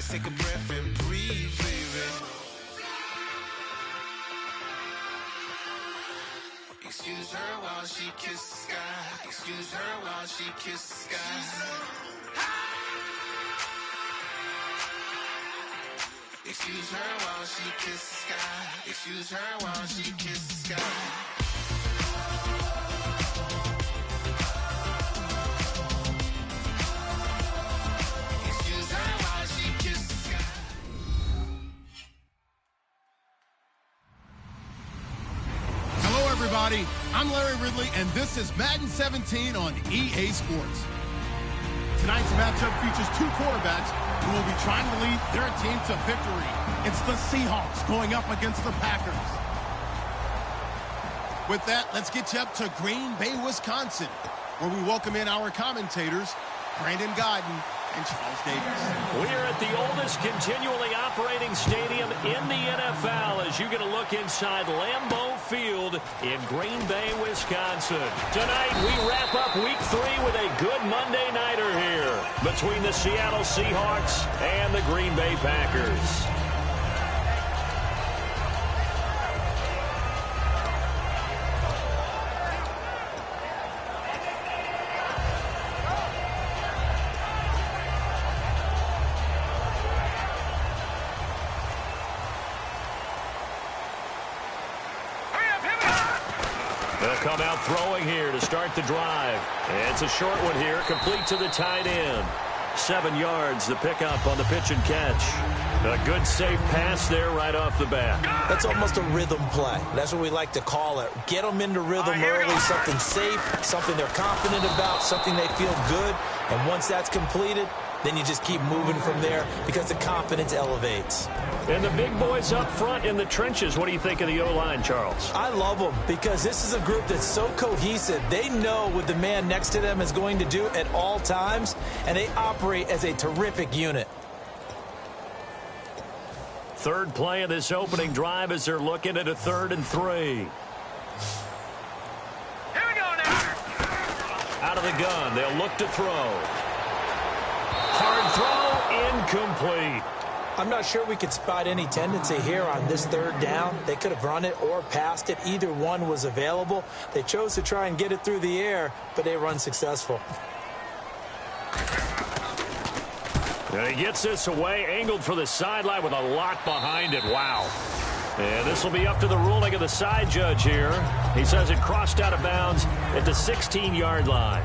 take a breath and breathe, baby. Excuse her while she kisses the sky. Excuse her while she kisses the sky. Excuse her while she kisses the sky. Excuse her while she kisses the sky. Everybody, I'm Larry Ridley, and this is Madden 17 on EA Sports. Tonight's matchup features two quarterbacks who will be trying to lead their team to victory. It's the Seahawks going up against the Packers. With that, let's get you up to Green Bay, Wisconsin, where we welcome in our commentators, Brandon Godden and Charles Davis. We're at the oldest continually operating stadium in the NFL as you get a look inside Lambeau Field in Green Bay, Wisconsin. Tonight, we wrap up Week 3 with a good Monday nighter here between the Seattle Seahawks and the Green Bay Packers. Come out throwing here to start the drive. It's a short one here, complete to the tight end. 7 yards, the pickup on the pitch and catch. A good, safe pass there right off the bat. That's almost a rhythm play. That's what we like to call it. Get them into rhythm early, something safe, something they're confident about, something they feel good. And once that's completed, then you just keep moving from there because the confidence elevates. And the big boys up front in the trenches, what do you think of the O-line, Charles? I love them because this is a group that's so cohesive. They know what the man next to them is going to do at all times, and they operate as a terrific unit. Third play of this opening drive as they're looking at a 3rd and 3. Here we go now. Out of the gun, they'll look to throw. Hard throw, incomplete. I'm not sure we could spot any tendency here on this 3rd down. They could have run it or passed it. Either one was available. They chose to try and get it through the air, but they run successful. And he gets this away, angled for the sideline with a lot behind it. Wow. And this will be up to the ruling of the side judge here. He says it crossed out of bounds at the 16-yard line.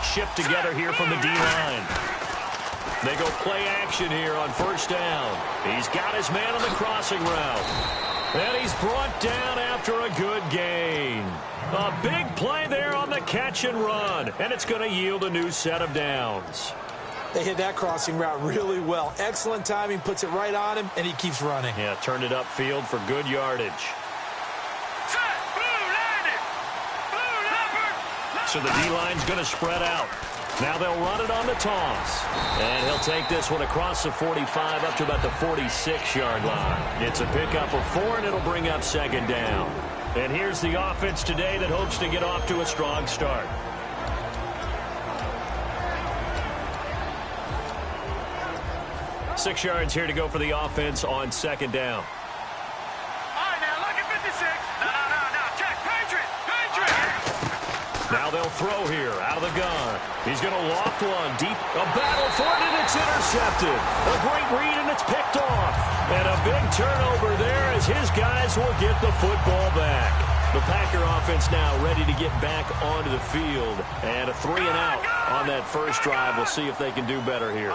Shift together here from the D-line. They go play action here on 1st down. He's got his man on the crossing route. And he's brought down after a good gain. A big play there on the catch and run. And it's going to yield a new set of downs. They hit that crossing route really well. Excellent timing, puts it right on him, and he keeps running. Yeah, turned it upfield for good yardage. So the D-line's going to spread out. Now they'll run it on the toss. And he'll take this one across the 45 up to about the 46-yard line. It's a pickup of 4, and it'll bring up 2nd down. And here's the offense today that hopes to get off to a strong start. Six yards here to go for the offense on 2nd down. Now they'll throw here out of the gun. He's going to loft one deep. A battle for it, and it's intercepted. A great read, and it's picked off. And a big turnover there as his guys will get the football back. The Packer offense now ready to get back onto the field. And a 3-and-out on that first drive. We'll see if they can do better here.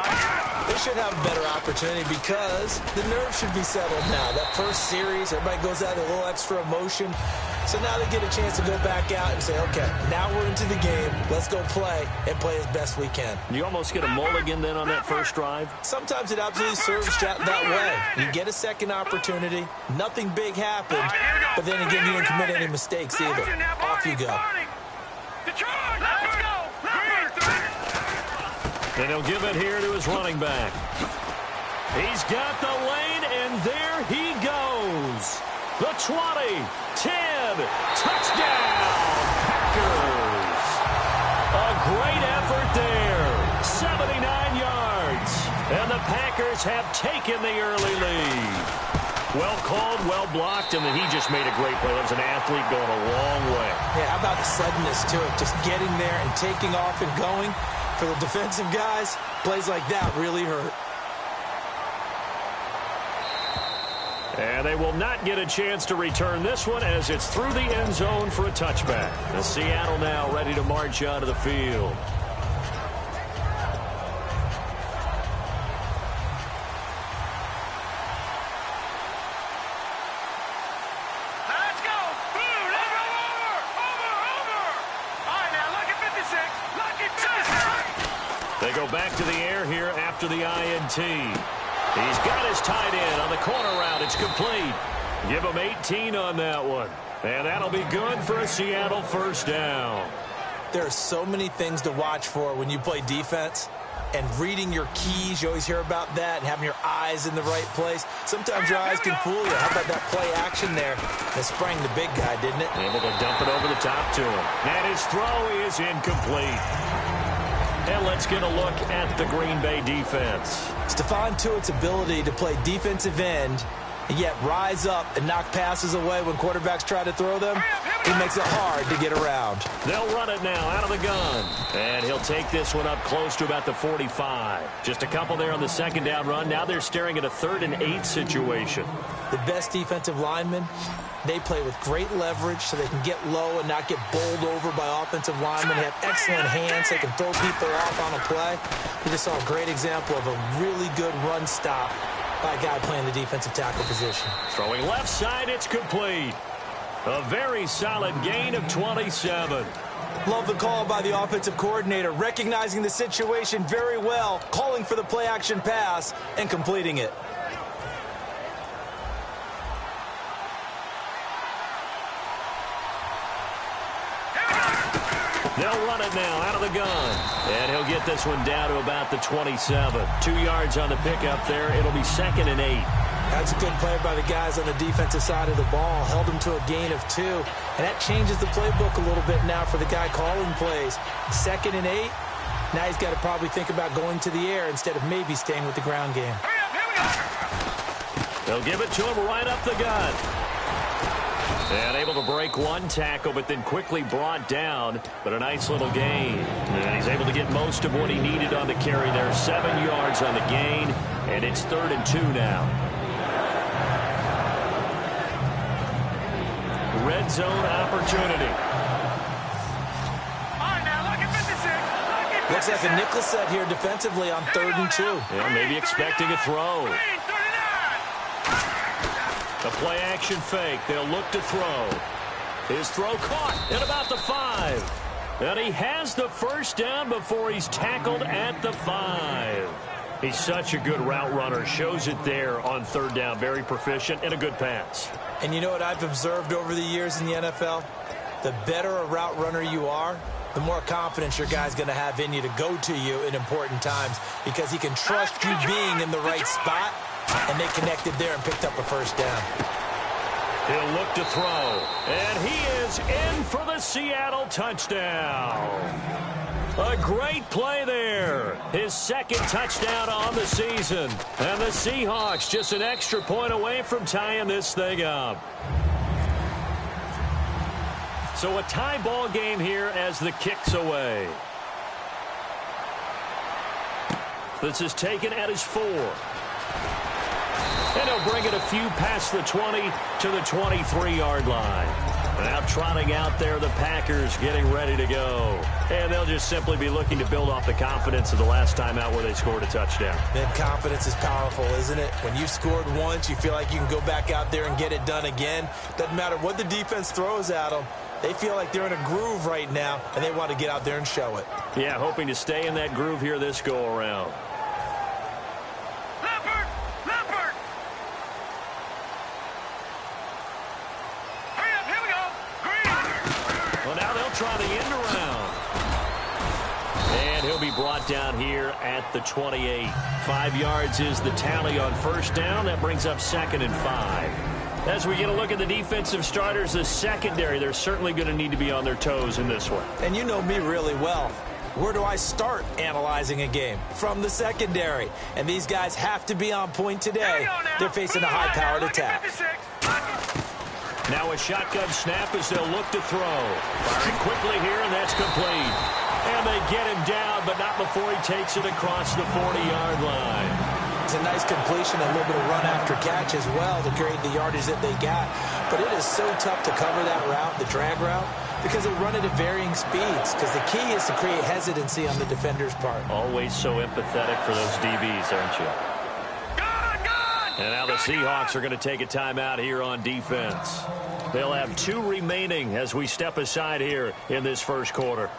They should have a better opportunity because the nerves should be settled now. That first series, everybody goes out with a little extra emotion. So now they get a chance to go back out and say, okay, now we're into the game. Let's go play and play as best we can. You almost get a mulligan then on that first drive? Sometimes it absolutely serves that way. You get a second opportunity. Nothing big happened. But then again, you didn't commit any mistakes either. Off you go. And he'll give it here to his running back. He's got the lane, and there he goes. The 20, 10, Touchdown, Packers. A great effort there. 79 yards. And the Packers have taken the early lead. Well called, well blocked, and then he just made a great play. That was an athlete going a long way. Yeah, how about the suddenness to it? Just getting there and taking off and going. For the defensive guys, plays like that really hurt. And they will not get a chance to return this one as it's through the end zone for a touchback. The Seattle now ready to march out of the field. Let's go! Blue, let's go over! All right, now, look at 56. Look at 56. They go back to the air here after the INT. He's got his tight end on the corner route. It's complete. Give him 18 on that one. And that'll be good for a Seattle first down. There are so many things to watch for when you play defense. And reading your keys, you always hear about that, and having your eyes in the right place. Sometimes your eyes can fool you. How about that play action there? That sprang the big guy, didn't it? Able to dump it over the top to him. And his throw is incomplete. And let's get a look at the Green Bay defense. Stephon Tuitt's ability to play defensive end and yet rise up and knock passes away when quarterbacks try to throw them, he makes it hard to get around. They'll run it now out of the gun. And he'll take this one up close to about the 45. Just a couple there on the second down run. Now they're staring at a 3rd and 8 situation. The best defensive linemen, they play with great leverage so they can get low and not get bowled over by offensive linemen. They have excellent hands. They can throw people off on a play. We just saw a great example of a really good run stop by a guy playing the defensive tackle position. Throwing left side, it's complete. A very solid gain of 27. Love the call by the offensive coordinator, recognizing the situation very well, calling for the play-action pass, and completing it. They'll run it now out of the gun. And he'll get this one down to about the 27. 2 yards on the pickup there. It'll be 2nd and 8. That's a good play by the guys on the defensive side of the ball. Held him to a gain of 2. And that changes the playbook a little bit now for the guy calling plays. 2nd and 8. Now he's got to probably think about going to the air instead of maybe staying with the ground game. They'll give it to him right up the gut. And able to break one tackle, but then quickly brought down. But a nice little gain. And he's able to get most of what he needed on the carry there. 7 yards on the gain. And it's 3rd and 2 now. Red zone opportunity. All right, now, look at 56. Looks like a nickel set here defensively on 3rd and 2. Yeah, maybe expecting a throw. The play action fake. They'll look to throw. His throw caught at about the 5. And he has the first down before he's tackled at the 5. He's such a good route runner. Shows it there on 3rd down. Very proficient and a good pass. And you know what I've observed over the years in the NFL? The better a route runner you are, the more confidence your guy's going to have in you to go to you in important times because he can trust you being in the right spot. And they connected there and picked up a first down. He'll look to throw. And he is in for the Seattle touchdown. A great play there. His 2nd touchdown on the season. And the Seahawks just an extra point away from tying this thing up. So a tie ball game here as the kick's away. This is taken at his 4. And he'll bring it a few past the 20 to the 23-yard line. Now trotting out there, the Packers getting ready to go. And they'll just simply be looking to build off the confidence of the last time out where they scored a touchdown. Man, confidence is powerful, isn't it? When you've scored once, you feel like you can go back out there and get it done again. Doesn't matter what the defense throws at them. They feel like they're in a groove right now, and they want to get out there and show it. Yeah, hoping to stay in that groove here this go-around. Try the end around. And he'll be brought down here at the 28. 5 yards is the tally on first down. That brings up 2nd and 5. As we get a look at the defensive starters, the secondary, they're certainly going to need to be on their toes in this one. And you know me really well. Where do I start analyzing a game? From the secondary. And these guys have to be on point today. They're facing a high-powered attack. Now a shotgun snap as they'll look to throw. Firing quickly here, and that's complete. And they get him down, but not before he takes it across the 40-yard line. It's a nice completion, a little bit of run after catch as well to create the yardage that they got. But it is so tough to cover that route, the drag route, because they run it at varying speeds. Because the key is to create hesitancy on the defender's part. Always so empathetic for those DBs, aren't you? And now the Seahawks are going to take a timeout here on defense. They'll have 2 remaining as we step aside here in this first quarter.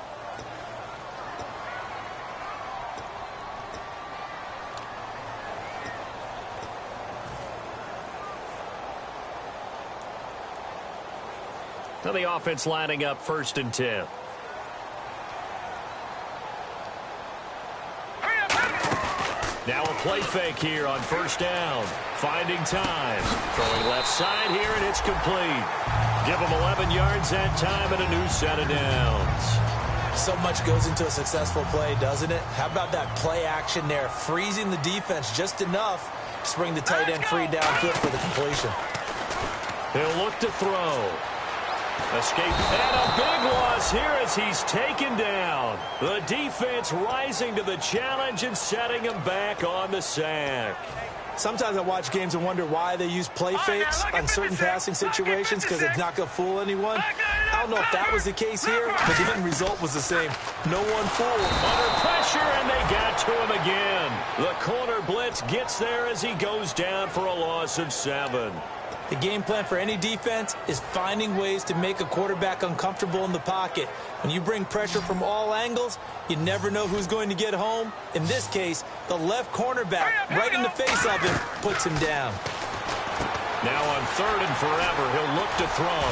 Now the offense lining up 1st and 10. Now a play fake here on 1st down. Finding time. Throwing left side here, and it's complete. Give them 11 yards that time and a new set of downs. So much goes into a successful play, doesn't it? How about that play action there? Freezing the defense just enough to bring the tight end free downfield for the completion. He'll look to throw. Escape, and a big loss here as he's taken down. The defense rising to the challenge and setting him back on the sack. Sometimes I watch games and wonder why they use play fakes on certain passing situations because it's not going to fool anyone. I don't know if that was the case here, but the end result was the same. No one fooled. Under pressure, and they got to him again. The corner blitz gets there as he goes down for a loss of 7. The game plan for any defense is finding ways to make a quarterback uncomfortable in the pocket. When you bring pressure from all angles, you never know who's going to get home. In this case, the left cornerback, right in the face of him, puts him down. Now on 3rd and forever, he'll look to throw.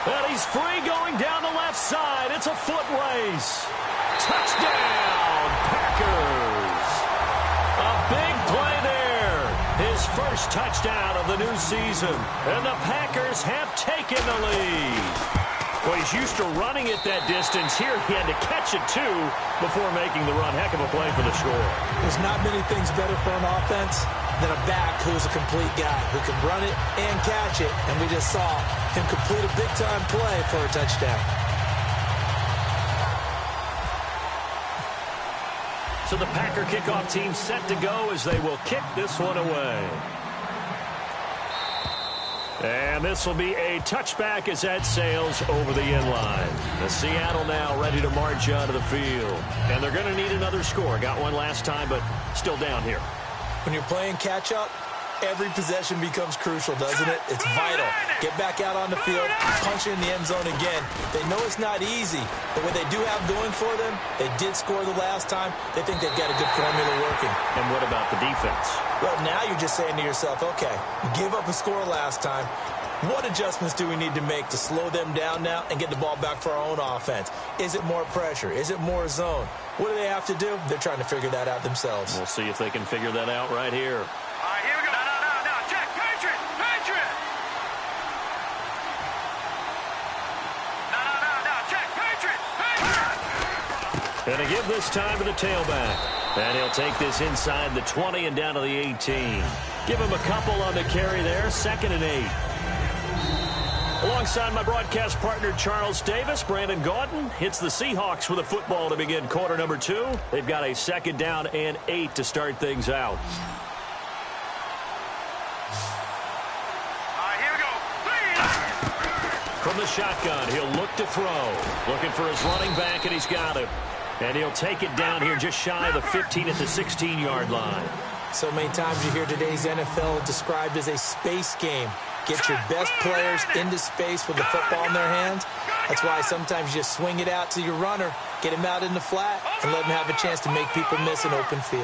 And he's free going down the left side. It's a foot race. Touchdown, Packers. A big play there. His first touchdown of the new season. And the Packers have taken the lead. Well, he's used to running it that distance. Here he had to catch it, too, before making the run. Heck of a play for the score. There's not many things better for an offense than a back who's a complete guy, who can run it and catch it. And we just saw him complete a big-time play for a touchdown. So the Packer kickoff team set to go as they will kick this one away. And this will be a touchback as that sails over the end line. The Seattle now ready to march onto the field. And they're going to need another score. Got one last time, but still down here. When you're playing catch-up, every possession becomes crucial, doesn't it? It's vital. Get back out on the field, punch it in the end zone again. They know it's not easy, but what they do have going for them, they did score the last time. They think they've got a good formula working. And what about the defense? Well, now you're just saying to yourself, okay, we gave up a score last time. What adjustments do we need to make to slow them down now and get the ball back for our own offense? Is it more pressure? Is it more zone? What do they have to do? They're trying to figure that out themselves. We'll see if they can figure that out right here. All right, here we go. No, check. Patriot. No, check. Patriot. And to give this time to the tailback. And he'll take this inside the 20 and down to the 18. Give him a couple on the carry there. 2nd and 8. Alongside my broadcast partner, Charles Davis, Brandon Gaudin hits the Seahawks with a football to begin quarter number 2. They've got a 2nd down and 8 to start things out. All right, here we go. From the shotgun, he'll look to throw. Looking for his running back, and he's got him. And he'll take it down here just shy of the 15 at the 16-yard line. So many times you hear today's NFL described as a space game. Get your best players into space with the football in their hands. That's why sometimes you just swing it out to your runner, get him out in the flat, and let him have a chance to make people miss an open field.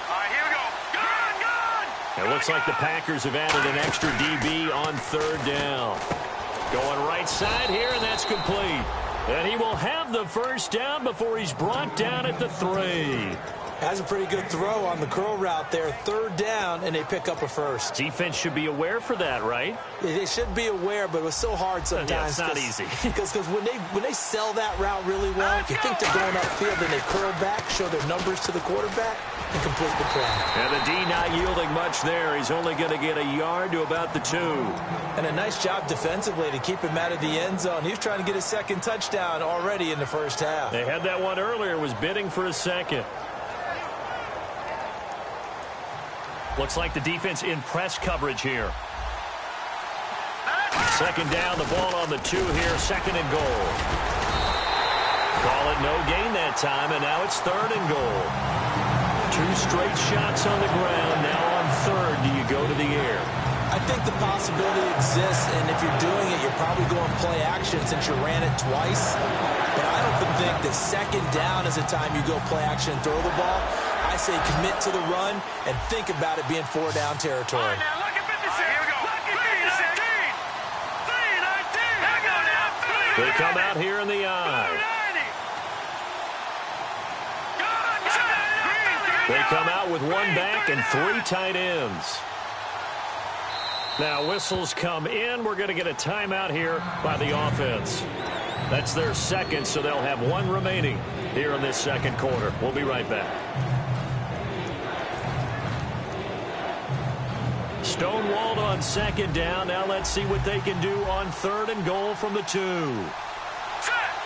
All right, here we go. Gun! It looks like the Packers have added an extra DB on 3rd down. Going right side here, and that's complete. And he will have the first down before he's brought down at the 3. That's a pretty good throw on the curl route there. 3rd down, and they pick up a first. Defense should be aware for that, right? They should be aware, but it was so hard sometimes. Yeah, it's not easy. Because when they sell that route really well, you think they're going upfield, and they curl back, show their numbers to the quarterback, and complete the play. And the D not yielding much there. He's only going to get a yard to about the 2. And a nice job defensively to keep him out of the end zone. He was trying to get his 2nd touchdown already in the first half. They had that one earlier, was bidding for a 2nd. Looks like the defense in press coverage here. 2nd down, the ball on the 2 here, 2nd and goal. Call it no gain that time, and now it's 3rd and goal. 2 straight shots on the ground. Now on 3rd, do you go to the air? I think the possibility exists, and if you're doing it, you're probably going play action since you ran it twice. But I don't think that 2nd down is the time you go play action and throw the ball. I say commit to the run and think about it being 4-down territory. All right, now look at 56. Here we go. Lucky 319. 319. Here we go now. They come out here in the eye. 90. They come out with 1 back and 3 tight ends. Now whistles come in. We're going to get a timeout here by the offense. That's their 2nd, so they'll have 1 remaining here in this 2nd quarter. We'll be right back. Stonewalled on 2nd down. Now let's see what they can do on 3rd and goal from the 2. Set.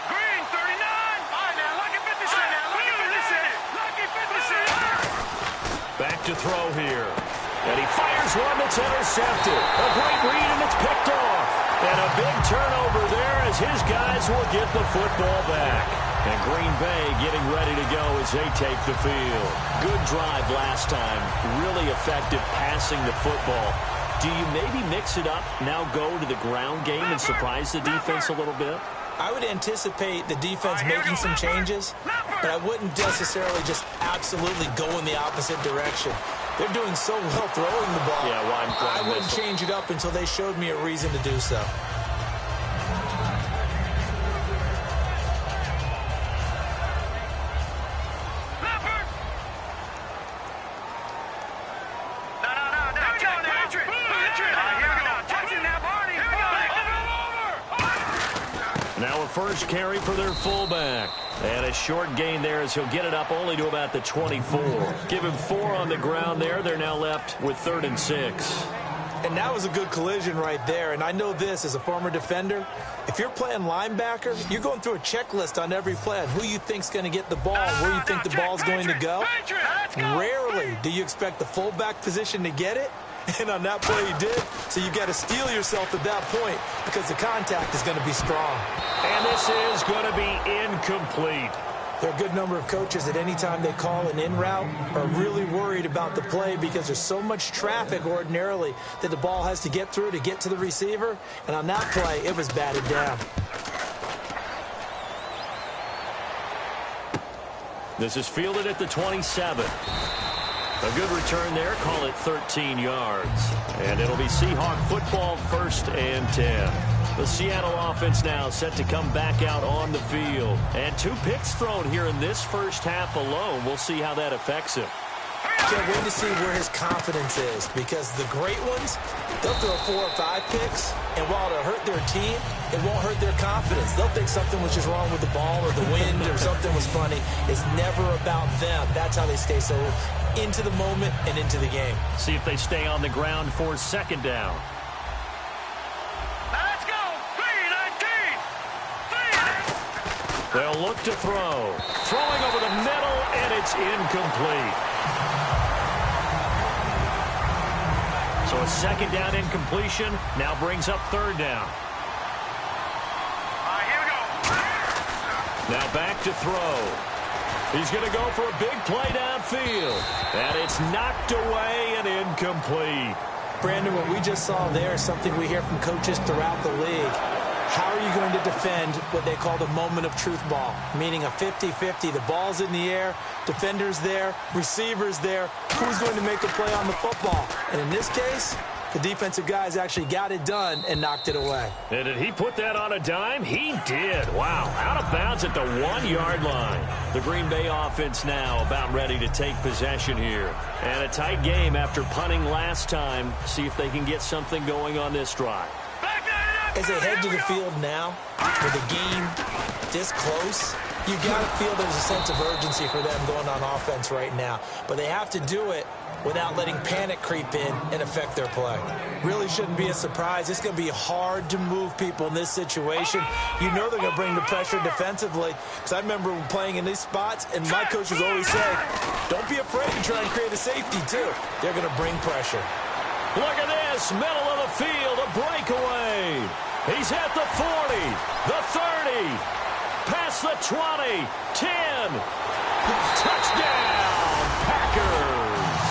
Green, 39. All right, now lucky 56. Lucky 56. Back to throw here. And he fires one that's intercepted. A great read, and it's picked off. And a big turnover there as his guys will get the football back. And Green Bay getting ready to go as they take the field. Good drive last time. Really effective passing the football. Do you maybe mix it up, now go to the ground game and surprise the defense a little bit? I would anticipate the defense making some changes, but I wouldn't necessarily just absolutely go in the opposite direction. They're doing so well throwing the ball. Yeah, why I wouldn't change it up until they showed me a reason to do so. Now a first carry for their fullback. And a short gain there as he'll get it up only to about the 24. Give him 4 on the ground there. They're now left with 3rd and 6. And that was a good collision right there. And I know this as a former defender. If you're playing linebacker, you're going through a checklist on every play on who you think's going to get the ball, where you think the ball's going to go. Rarely do you expect the fullback position to get it. And on that play he did. So you got to steel yourself at that point because the contact is going to be strong. And this is going to be incomplete. There are a good number of coaches that any time they call an in route are really worried about the play because there's so much traffic ordinarily that the ball has to get through to get to the receiver. And on that play, it was batted down. This is fielded at the 27. A good return there. Call it 13 yards. And it'll be Seahawk football, 1st and 10. The Seattle offense now set to come back out on the field. And 2 picks thrown here in this first half alone. We'll see how that affects him. Can't wait to see where his confidence is because the great ones, they'll throw 4 or 5 picks, and while it'll hurt their team, it won't hurt their confidence. They'll think something was just wrong with the ball or the wind or something was funny. It's never about them. That's how they stay so into the moment and into the game. See if they stay on the ground for 2nd down. Let's go. 319. They'll look to throw. Throwing over the middle, and it's incomplete. So a 2nd down incompletion now brings up 3rd down. Here we go. Now back to throw. He's going to go for a big play downfield. And it's knocked away and incomplete. Brandon, what we just saw there is something we hear from coaches throughout the league. How are you going to defend what they call the moment of truth ball? Meaning a 50-50. The ball's in the air, defender's there, receiver's there. Who's going to make a play on the football? And in this case, The defensive guys actually got it done and knocked it away. And did he put that on a dime? He did. Wow. Out of bounds at the 1-yard line. The Green Bay offense now about ready to take possession here. And a tight game after punting last time. See if they can get something going on this drive. As they head to the field now, with the game this close, you got to feel there's a sense of urgency for them going on offense right now. But they have to do it without letting panic creep in and affect their play. Really shouldn't be a surprise. It's going to be hard to move people in this situation. You know they're going to bring the pressure defensively. Because I remember playing in these spots, and my coaches always say, don't be afraid to try and create a safety, too. They're going to bring pressure. Look at this, middle of the field, a breakaway. He's at the 40, the 30, past the 20, 10. Touchdown, Packers.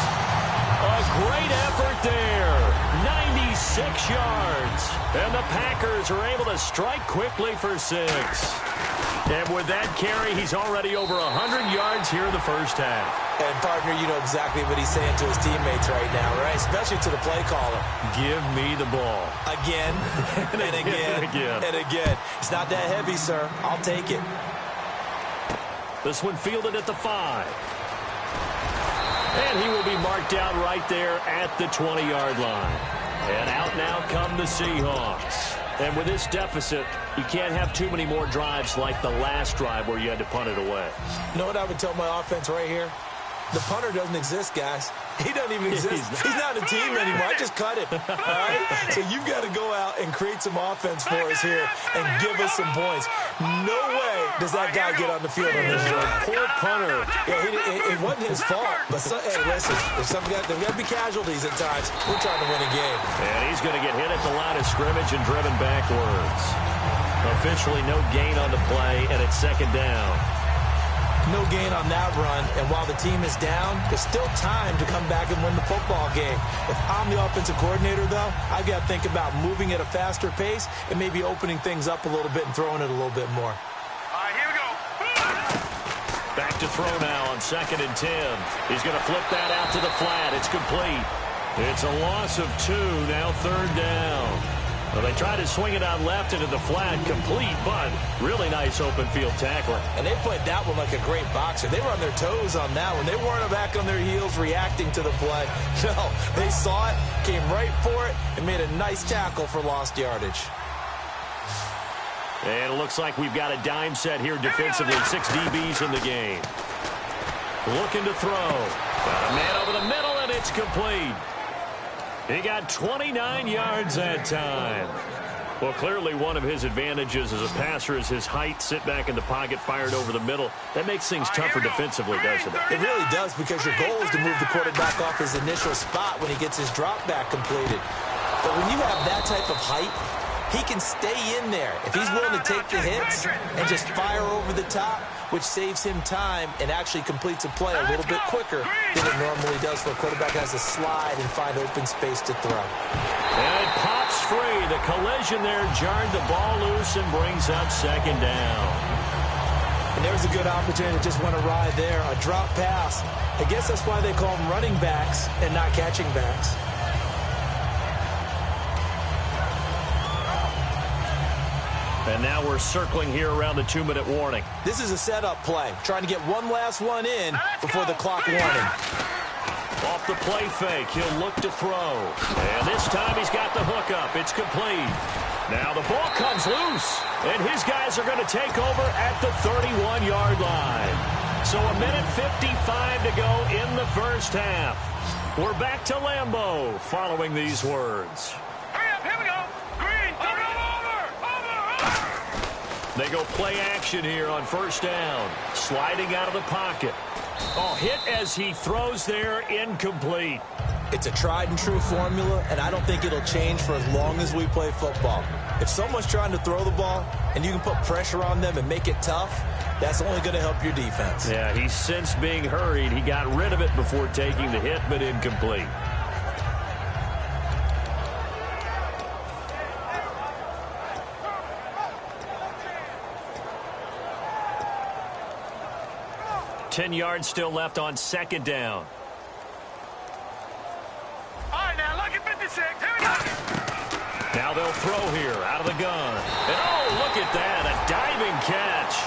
A great effort there, 96 yards. And the Packers are able to strike quickly for 6. And with that carry, he's already over 100 yards here in the first half. And, partner, you know exactly what he's saying to his teammates right now, right? Especially to the play caller. Give me the ball. Again, and again, and again. It's not that heavy, sir. I'll take it. This one fielded at the 5. And he will be marked down right there at the 20-yard line. And out now come the Seahawks. And with this deficit, you can't have too many more drives like the last drive where you had to punt it away. You know what I would tell my offense right here? The punter doesn't exist, guys. He doesn't even exist. He's not a team anymore. I just cut him. All right? So you've got to go out and create some offense for us here and give us some points. No way does that guy get on the field on this drive. Poor punter. Yeah, it wasn't his fault. But, hey, listen, there's got to be casualties at times. We're trying to win a game. And he's going to get hit at the line of scrimmage and driven backwards. Officially no gain on the play, and it's second down. No gain on that run, and while the team is down, there's still time to come back and win the football game. If I'm the offensive coordinator, though, I've got to think about moving at a faster pace and maybe opening things up a little bit and throwing it a little bit more. All right, here we go. Back to throw now on 2nd and 10. He's going to flip that out to the flat. It's complete. It's a loss of 2, now 3rd down. Well, they tried to swing it out left into the flat, complete, but really nice open field tackling. And they played that one like a great boxer. They were on their toes on that one. They weren't back on their heels reacting to the play. No, they saw it, came right for it, and made a nice tackle for lost yardage. And it looks like we've got a dime set here defensively. 6 DBs in the game. Looking to throw. Got a man over the middle, and it's complete. He got 29 yards that time. Well, clearly one of his advantages as a passer is his height. Sit back in the pocket, fired over the middle. That makes things tougher defensively, doesn't it? It really does, because your goal is to move the quarterback off his initial spot when he gets his drop back completed. But when you have that type of height, he can stay in there. If he's willing to take the hits and just fire over the top, which saves him time and actually completes a play a little bit quicker than it normally does for a quarterback has to slide and find open space to throw. And it pops free. The collision there jarred the ball loose and brings up 2nd down. And there's a good opportunity to just want to ride there. A drop pass. I guess that's why they call them running backs and not catching backs. And now we're circling here around the 2-minute warning. This is a setup play, trying to get one last one in before the clock warning. Off the play fake, he'll look to throw. And this time he's got the hook up. It's complete. Now the ball comes loose, and his guys are going to take over at the 31-yard line. So 1:55 to go in the first half. We're back to Lambeau following these words. Hurry up, here we go. Green, over. They go play action here on 1st down. Sliding out of the pocket. Oh, hit as he throws there, incomplete. It's a tried and true formula, and I don't think it'll change for as long as we play football. If someone's trying to throw the ball and you can put pressure on them and make it tough, that's only going to help your defense. Yeah, he's since being hurried. He got rid of it before taking the hit, but incomplete. Ten yards still left on 2nd down. All right, now, look at 56. Here Now they'll throw here out of the gun. And oh, look at that, a diving catch.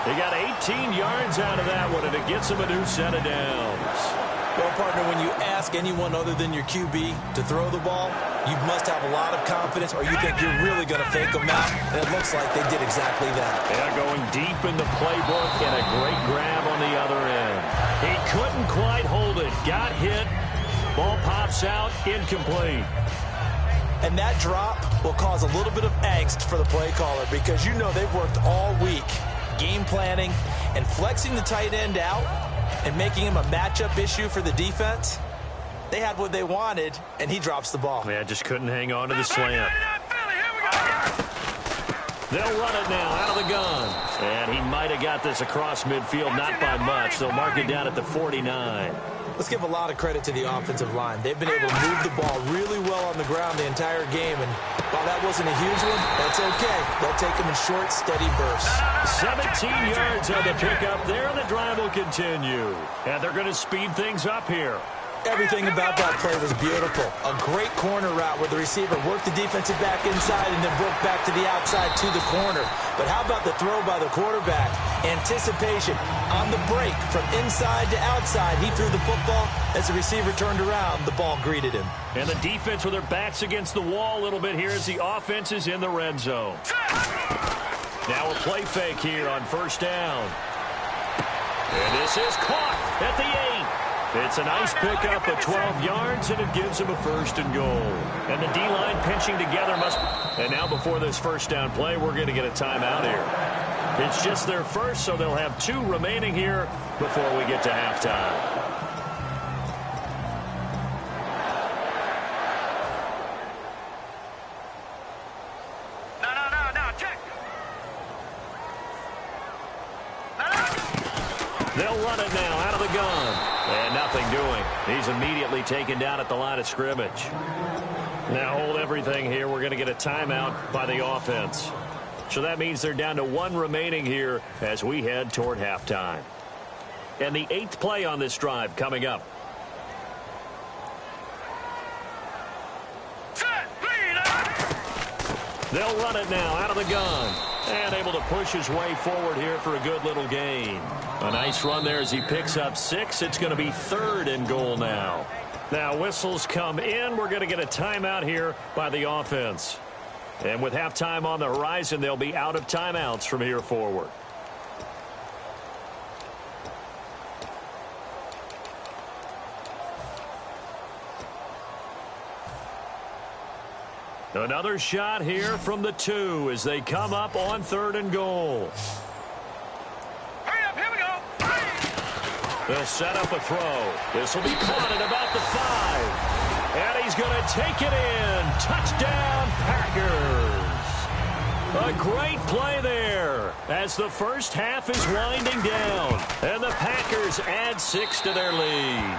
He got 18 yards out of that one, and it gets him a new set of downs. Well, partner, when you ask anyone other than your QB to throw the ball, you must have a lot of confidence, or you think you're really going to fake them out, and it looks like they did exactly that. Yeah, going deep in the playbook, and a great grab on the other end. He couldn't quite hold it. Got hit. Ball pops out, incomplete. And that drop will cause a little bit of angst for the play caller, because you know they've worked all week game planning and flexing the tight end out and making him a matchup issue for the defense. They had what they wanted, and he drops the ball. Yeah, just couldn't hang on to the slant. They'll run it now out of the gun. And he might have got this across midfield, not by much. They'll mark it down at the 49. Let's give a lot of credit to the offensive line. They've been able to move the ball really well on the ground the entire game, and while that wasn't a huge one, that's okay. They'll take them in short, steady bursts. 17 yards on the pickup there, and the drive will continue. And they're going to speed things up here. Everything about that play was beautiful. A great corner route where the receiver worked the defensive back inside and then broke back to the outside to the corner. But how about the throw by the quarterback? Anticipation on the break from inside to outside. He threw the football. As the receiver turned around, the ball greeted him. And the defense with their backs against the wall a little bit here as the offense is in the red zone. Now a play fake here on first down. And this is caught at the 8. It's a nice pickup of 12 yards, and it gives him a first and goal. And the D-line pinching together must... And now before this first down play, we're going to get a timeout here. It's just their first, so they'll have 2 remaining here before we get to halftime. They'll run it now out of the gun. And nothing doing. He's immediately taken down at the line of scrimmage. Now hold everything here. We're going to get a timeout by the offense. So that means they're down to 1 remaining here as we head toward halftime. And the 8th play on this drive coming up. They'll run it now out of the gun. And able to push his way forward here for a good little gain. A nice run there as he picks up 6. It's going to be 3rd and goal now. Now whistles come in. We're going to get a timeout here by the offense. And with halftime on the horizon, they'll be out of timeouts from here forward. Another shot here from the 2 as they come up on 3rd and goal. Hurry up, here we go. They'll set up a throw. This will be caught at about the 5. And he's going to take it in. Touchdown, Packers. A great play there as the first half is winding down. And the Packers add 6 to their lead.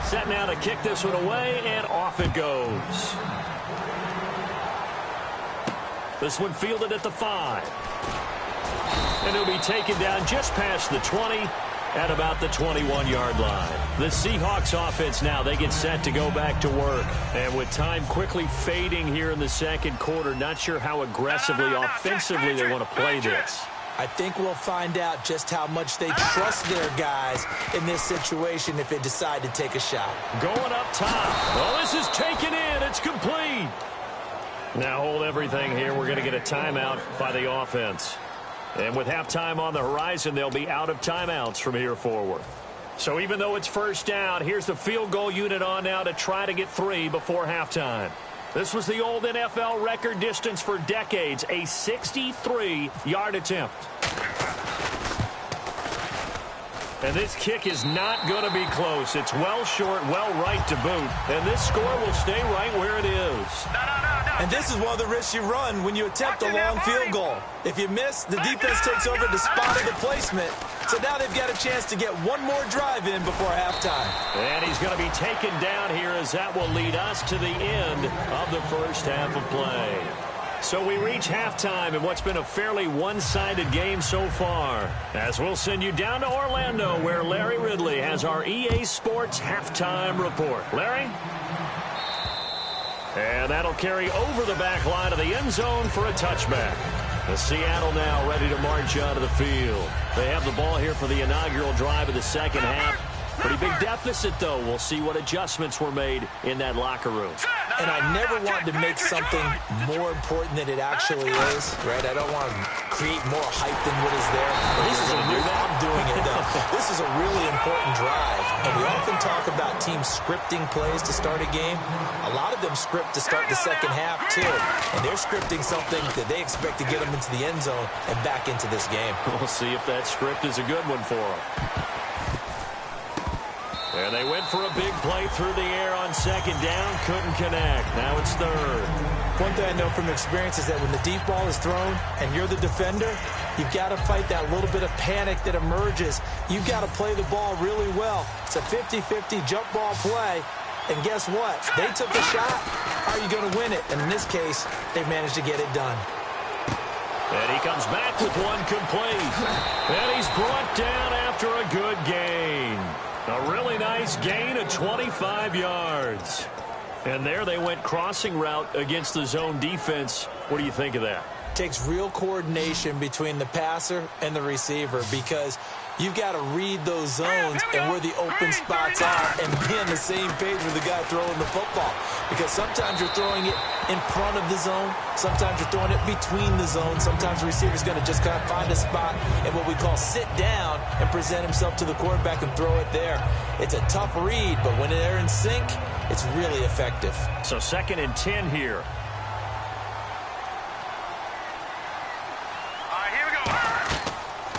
Set now to kick this one away, and off it goes. This one fielded at the 5. And it'll be taken down just past the 20 at about the 21-yard line. The Seahawks offense now, they get set to go back to work. And with time quickly fading here in the second quarter, not sure how aggressively, offensively they want to play this. I think we'll find out just how much they trust their guys in this situation if they decide to take a shot. Going up top. Oh, this is taken in. It's complete. Now hold everything here. We're going to get a timeout by the offense. And with halftime on the horizon, they'll be out of timeouts from here forward. So even though it's first down, here's the field goal unit on now to try to get 3 before halftime. This was the old NFL record distance for decades, a 63-yard attempt. And this kick is not going to be close. It's well short, well right to boot. And this score will stay right where it is. And this is one of the risks you run when you attempt a long field goal. If you miss, the defense takes over the spot of the placement. So now they've got a chance to get one more drive in before halftime. And he's going to be taken down here as that will lead us to the end of the first half of play. So we reach halftime in what's been a fairly one-sided game so far. As we'll send you down to Orlando, where Larry Ridley has our EA Sports halftime report. Larry? And that'll carry over the back line of the end zone for a touchback. The Seattle now ready to march out of the field. They have the ball here for the inaugural drive of the second half. Pretty big deficit, though. We'll see what adjustments were made in that locker room. And I never wanted to make something more important than it actually is, right? I don't want to create more hype than what is there. I'm doing it, though. This is a really important drive. And we often talk about teams scripting plays to start a game. A lot of them script to start the second half, too. And they're scripting something that they expect to get them into the end zone and back into this game. We'll see if that script is a good one for them. And they went for a big play through the air on second down. Couldn't connect. Now it's third. One thing I know from experience is that when the deep ball is thrown and you're the defender, you've got to fight that little bit of panic that emerges. You've got to play the ball really well. It's a 50-50 jump ball play. And guess what? They took a shot. How are you going to win it? And in this case, they managed to get it done. And he comes back with one complete. And he's brought down after a good gain. A really nice gain of 25 yards. And there they went crossing route against the zone defense. What do you think of that? Takes real coordination between the passer and the receiver because you've got to read those zones and where the open spots are and be on the same page with the guy throwing the football. Because sometimes you're throwing it in front of the zone. Sometimes you're throwing it between the zones. Sometimes the receiver's going to just kind of find a spot and what we call sit down and present himself to the quarterback and throw it there. It's a tough read, but when they're in sync, it's really effective. So 2nd and 10 here.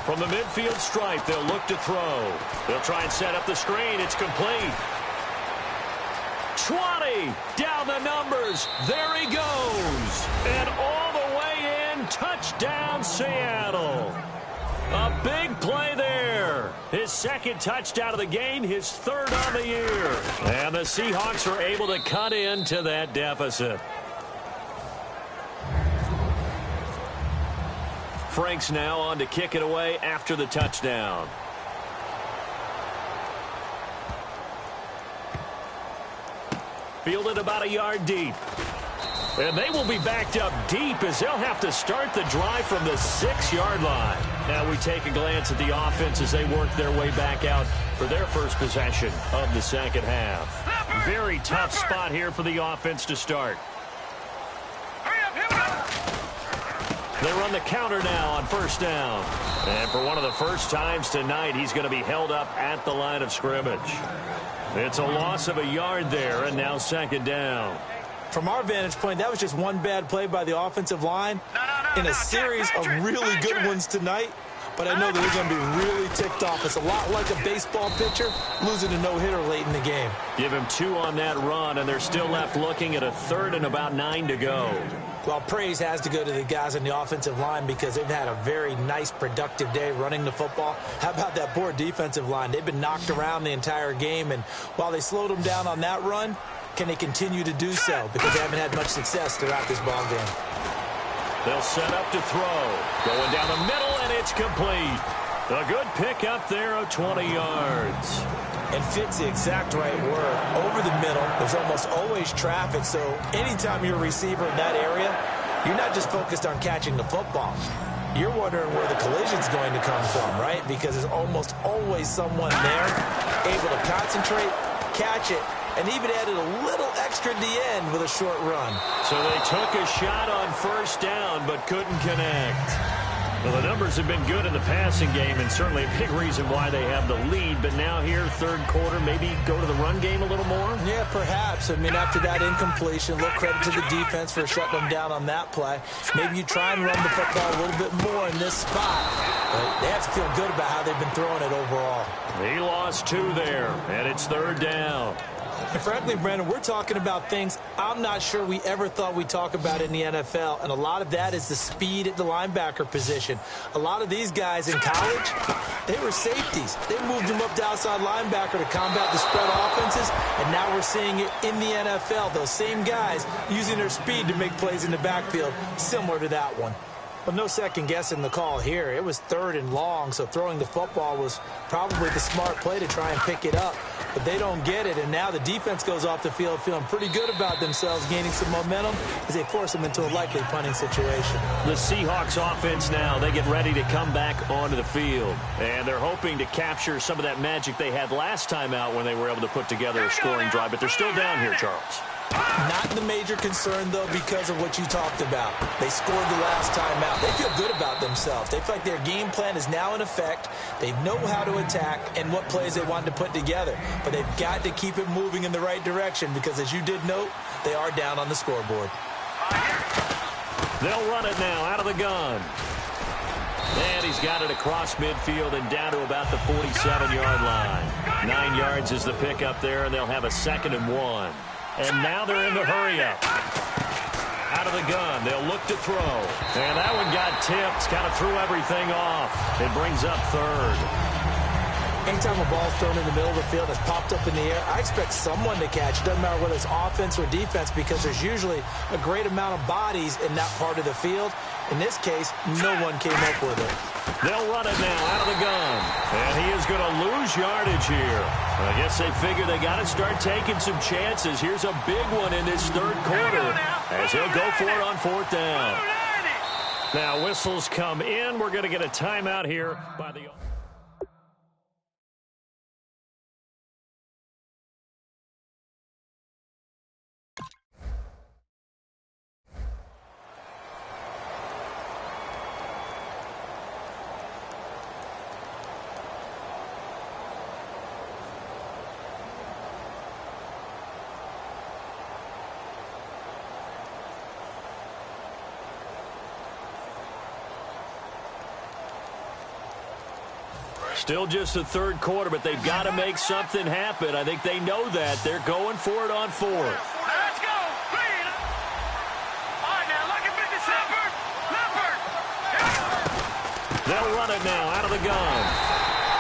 From the midfield stripe, they'll look to throw. They'll try and set up the screen. It's complete. 20. Down the numbers. There he goes. And all the way in. Touchdown, Seattle. A big play there. His 2nd touchdown of the game, his 3rd on the year. And the Seahawks are able to cut into that deficit. Franks now on to kick it away after the touchdown. Fielded about a yard deep. And they will be backed up deep as they'll have to start the drive from the 6-yard line. Now we take a glance at the offense as they work their way back out for their first possession of the second half. Very tough spot here for the offense to start. They run the counter now on 1st down. And for one of the first times tonight, he's going to be held up at the line of scrimmage. It's a loss of a yard there, and now 2nd down. From our vantage point, that was just one bad play by the offensive line in a series of really good ones tonight. But I know that they're going to be really ticked off. It's a lot like a baseball pitcher losing a no-hitter late in the game. Give him 2 on that run, and they're still left looking at a 3rd and about 9 to go. Well, praise has to go to the guys on the offensive line because they've had a very nice, productive day running the football. How about that poor defensive line? They've been knocked around the entire game, and while they slowed them down on that run, can they continue to do so? Because they haven't had much success throughout this ball game. They'll set up to throw. Going down the middle, and it's complete. A good pickup there of 20 yards. And fits the exact right word. Over the middle, there's almost always traffic, so anytime you're a receiver in that area, you're not just focused on catching the football. You're wondering where the collision's going to come from, right? Because there's almost always someone there able to concentrate, catch it, and even added a little extra at the end with a short run. So they took a shot on 1st down but couldn't connect. Well, the numbers have been good in the passing game and certainly a big reason why they have the lead. But now here, 3rd quarter, maybe go to the run game a little more? Yeah, perhaps. I mean, after that incompletion, a little credit to the defense for shutting them down on that play. Maybe you try and run the football a little bit more in this spot. But they have to feel good about how they've been throwing it overall. He lost 2 there, and it's 3rd down. And frankly, Brandon, we're talking about things I'm not sure we ever thought we'd talk about in the NFL, and a lot of that is the speed at the linebacker position. A lot of these guys in college, they were safeties. They moved them up to outside linebacker to combat the spread offenses, and now we're seeing it in the NFL. Those same guys using their speed to make plays in the backfield, similar to that one. Well, no second guessing the call here. It was 3rd and long, so throwing the football was probably the smart play to try and pick it up. But they don't get it, and now the defense goes off the field feeling pretty good about themselves, gaining some momentum as they force them into a likely punting situation. The Seahawks offense now, they get ready to come back onto the field. And they're hoping to capture some of that magic they had last time out when they were able to put together a scoring drive. But they're still down here, Charles. Not the major concern, though, because of what you talked about. They scored the last time out. They feel good about themselves. They feel like their game plan is now in effect. They know how to attack and what plays they want to put together. But they've got to keep it moving in the right direction because, as you did note, they are down on the scoreboard. They'll run it now out of the gun. And he's got it across midfield and down to about the 47-yard line. 9 yards is the pickup there, and they'll have a 2nd and 1. And now they're in the hurry-up. Out of the gun, they'll look to throw. And that one got tipped, kind of threw everything off. It brings up 3rd. Anytime a ball's thrown in the middle of the field that's popped up in the air, I expect someone to catch. It doesn't matter whether it's offense or defense because there's usually a great amount of bodies in that part of the field. In this case, no one came up with it. They'll run it now out of the gun. And he is going to lose yardage here. I guess they figure they got to start taking some chances. Here's a big one in this 3rd quarter as he'll go for it on 4th down. Now whistles come in. We're going to get a timeout here by the... Still just the 3rd quarter, but they've got to make something happen. I think they know that. They're going for it on 4th. Let's go. Clean. All right, now, look at 50 Leopard. They'll run it now out of the gun.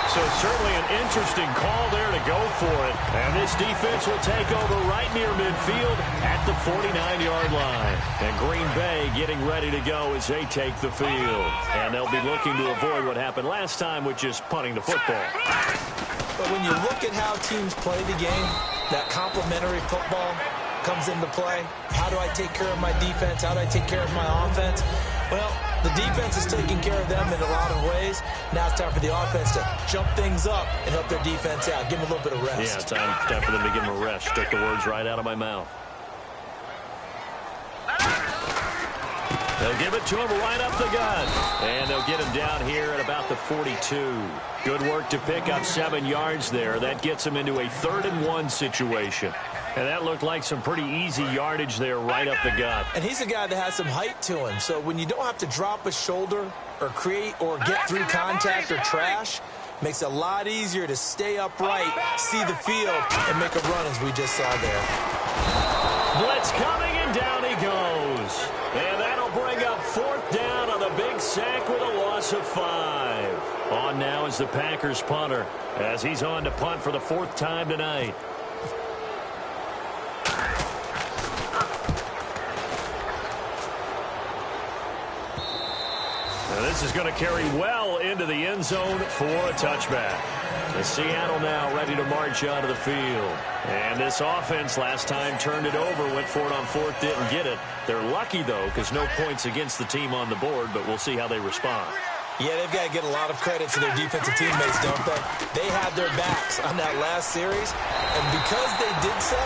So certainly an interesting call there to go for it. And this defense will take over right near midfield at the 49-yard line. And Green Bay getting ready to go as they take the field. And they'll be looking to avoid what happened last time with just punting the football. But when you look at how teams play the game, that complementary football comes into play. How do I take care of my defense? How do I take care of my offense? Well, the defense is taking care of them in a lot of ways. Now it's time for the offense to jump things up and help their defense out. Give them a little bit of rest. Yeah, time for them to give them a rest. Took the words right out of my mouth. They'll give it to him right up the gut. And they'll get him down here at about the 42. Good work to pick up 7 yards there. That gets him into a 3rd and 1 situation. And that looked like some pretty easy yardage there right up the gut. And he's a guy that has some height to him. So when you don't have to drop a shoulder or create or get through contact or trash, makes it a lot easier to stay upright, see the field, and make a run as we just saw there. Blitz coming, and down he goes. And that'll bring up 4th down on the big sack with a loss of 5. On now is the Packers punter as he's on to punt for the 4th time tonight. And this is going to carry well into the end zone for a touchback. The Seattle now ready to march onto the field. And this offense last time turned it over, went for it on 4th, didn't get it. They're lucky, though, because no points against the team on the board, but we'll see how they respond. Yeah, they've got to get a lot of credit to their defensive teammates, don't they? They had their backs on that last series, and because they did so,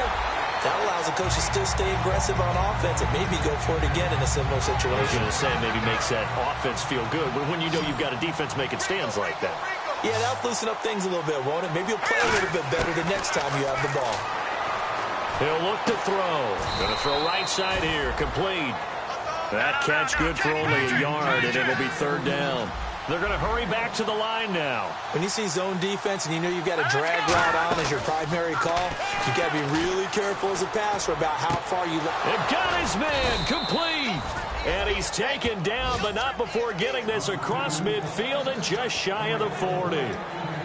that allows the coach to still stay aggressive on offense and maybe go for it again in a similar situation. I was going to say maybe makes that offense feel good, but when you know you've got a defense making stands like that. Yeah, that'll loosen up things a little bit, won't it? Maybe you'll play a little bit better the next time you have the ball. He'll look to throw. Going to throw right side here, complete. That catch good for only a yard, and it'll be 3rd down. They're going to hurry back to the line now. When you see zone defense and you know you've got a drag route on as your primary call, you got to be really careful as a passer about how far you look. And got his man complete. And he's taken down, but not before getting this across midfield and just shy of the 40.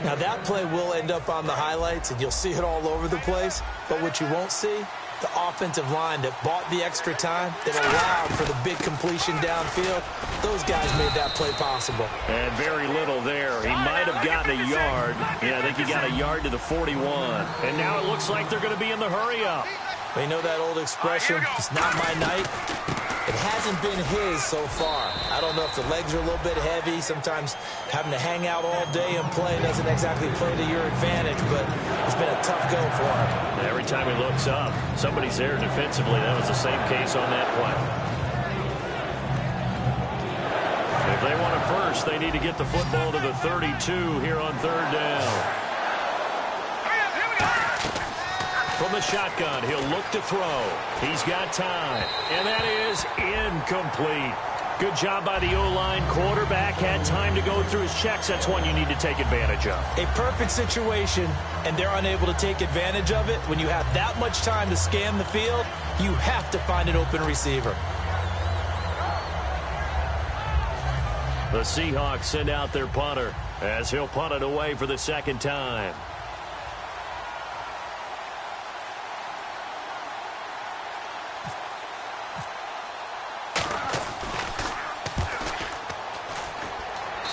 Now, that play will end up on the highlights, and you'll see it all over the place. But what you won't see, the offensive line that bought the extra time, that allowed for the big completion downfield, those guys made that play possible. And very little there. He might have gotten a yard. Yeah, I think he got a yard to the 41. And now it looks like they're going to be in the hurry-up. They know that old expression, it's not my night. It hasn't been his so far. I don't know if the legs are a little bit heavy. Sometimes having to hang out all day and play doesn't exactly play to your advantage, but it's been a tough go for him. Every time he looks up, somebody's there defensively. That was the same case on that play. If they want it first, they need to get the football to the 32 here on third down. From the shotgun, he'll look to throw. He's got time. And that is incomplete. Good job by the O-line. Quarterback had time to go through his checks. That's one you need to take advantage of. A perfect situation, and they're unable to take advantage of it. When you have that much time to scan the field, you have to find an open receiver. The Seahawks send out their punter as he'll punt it away for the second time.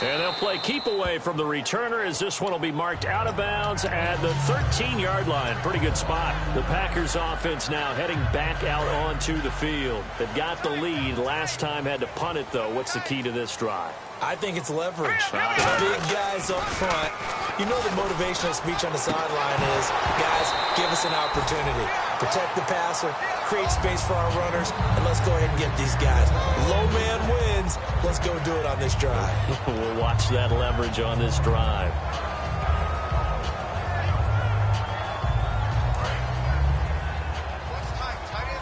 And they'll play keep away from the returner as this one will be marked out of bounds at the 13-yard line. Pretty good spot. The Packers offense now heading back out onto the field. They've got the lead. Last time had to punt it, though. What's the key to this drive? I think it's leverage. The big guys up front. You know the motivational speech on the sideline is, guys, give us an opportunity. Protect the passer, create space for our runners, and let's go ahead and get these guys. Low man wins. Let's go do it on this drive. We'll watch that leverage on this drive.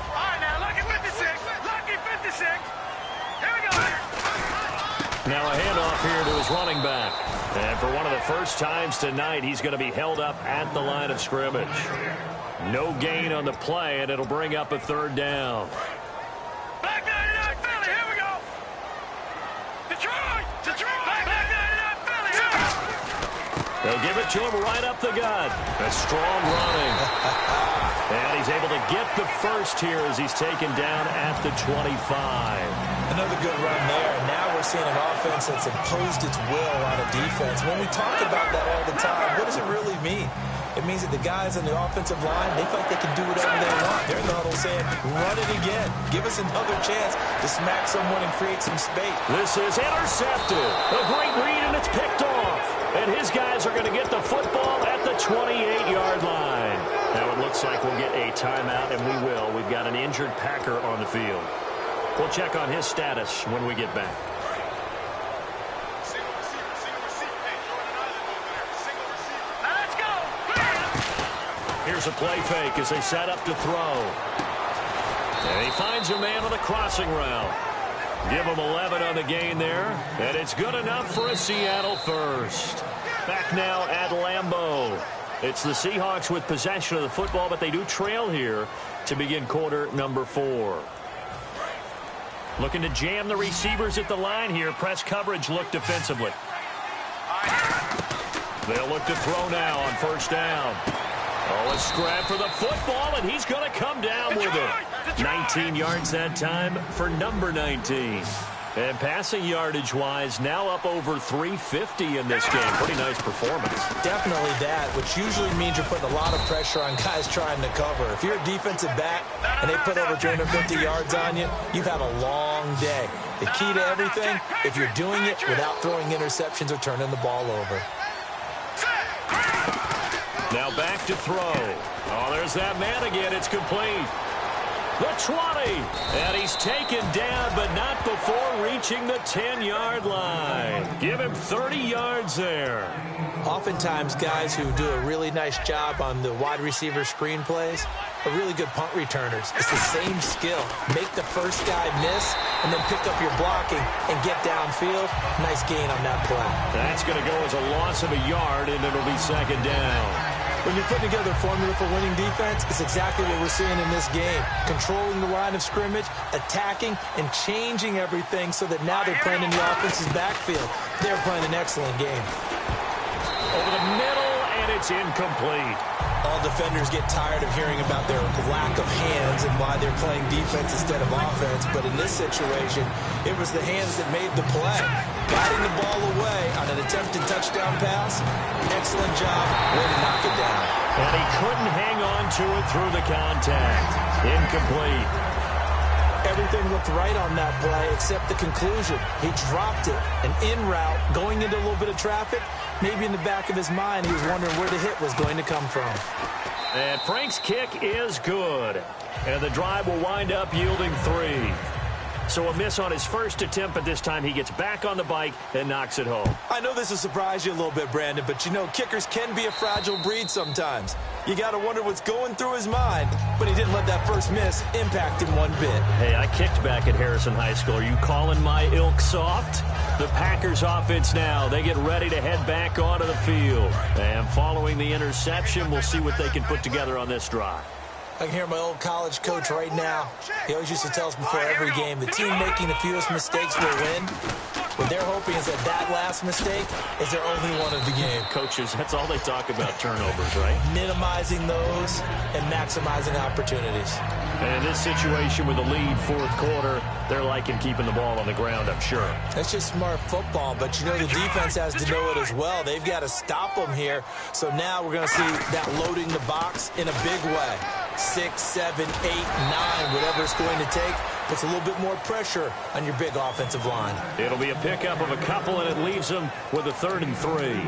All right, now, lucky 56. Lucky 56. Here we go. Now a handoff here to his running back. And for one of the first times tonight, he's going to be held up at the line of scrimmage. No gain on the play, and it'll bring up a third down. Back 99 Philly, here we go. Detroit! Detroit! Back 99 Philly, here we go. They'll give it to him right up the gut. A strong running. And he's able to get the first here as he's taken down at the 25. Another good run there, and now we're seeing an offense that's imposed its will on a defense. When we talk about that all the time, what does it really mean? It means that the guys on the offensive line, they feel like they can do whatever they want. They're in the huddle saying, run it again. Give us another chance to smack someone and create some space. This is intercepted. A great read, and it's picked off. And his guys are going to get the football at the 28-yard line. Now it looks like we'll get a timeout, and we will. We've got an injured Packer on the field. We'll check on his status when we get back. Here's a play fake as they set up to throw. And he finds a man on the crossing route. Give him 11 on the gain there. And it's good enough for a Seattle first. Back now at Lambeau. It's the Seahawks with possession of the football, but they do trail here to begin quarter number 4. Looking to jam the receivers at the line here. Press coverage look defensively. They'll look to throw now on first down. Oh, a scrap for the football, and he's going to come down with it. 19 yards that time for number 19. And passing yardage-wise, now up over 350 in this game. Pretty nice performance. Definitely that, which usually means you're putting a lot of pressure on guys trying to cover. If you're a defensive back and they put over 350 yards on you, you've had a long day. The key to everything, if you're doing it without throwing interceptions or turning the ball over. Now back to throw. Oh, there's that man again. It's complete. the 20. And he's taken down, but not before reaching the 10-yard line. Give him 30 yards there. Oftentimes, guys who do a really nice job on the wide receiver screen plays are really good punt returners. It's the same skill. Make the first guy miss, and then pick up your blocking and get downfield. Nice gain on that play. That's going to go as a loss of a yard, and it'll be second down. When you're putting together a formula for winning defense, it's exactly what we're seeing in this game. Controlling the line of scrimmage, attacking, and changing everything so that now they're playing in the offense's backfield. They're playing an excellent game. Over the middle, and it's incomplete. All defenders get tired of hearing about their lack of hands and why they're playing defense instead of offense. But in this situation, it was the hands that made the play. Guiding the ball away on an attempted touchdown pass. Excellent job. Way to knock it down. And he couldn't hang on to it through the contact. Incomplete. Everything looked right on that play except the conclusion. He dropped it. An in route, going into a little bit of traffic. Maybe in the back of his mind, he was wondering where the hit was going to come from. And Frank's kick is good. And the drive will wind up yielding 3. So a miss on his first attempt, but this time he gets back on the bike and knocks it home. I know this will surprise you a little bit, Brandon, but you know kickers can be a fragile breed sometimes. You got to wonder what's going through his mind, but he didn't let that first miss impact him one bit. Hey, I kicked back at Harrison High School. Are you calling my ilk soft? The Packers offense now. They get ready to head back onto the field. And following the interception, we'll see what they can put together on this drive. I can hear my old college coach right now. He always used to tell us before every game, the team making the fewest mistakes will win. What they're hoping is that last mistake is their only one of the game. Coaches, that's all they talk about, turnovers, right? Minimizing those and maximizing opportunities. And in this situation with the lead fourth quarter, they're liking keeping the ball on the ground, I'm sure. That's just smart football, but you know the defense has to know it as well. They've got to stop them here. So now we're going to see that loading the box in a big way. 6, 7, 8, 9, whatever it's going to take, puts a little bit more pressure on your big offensive line. It'll be a pickup of a couple, and it leaves them with a 3rd and 3.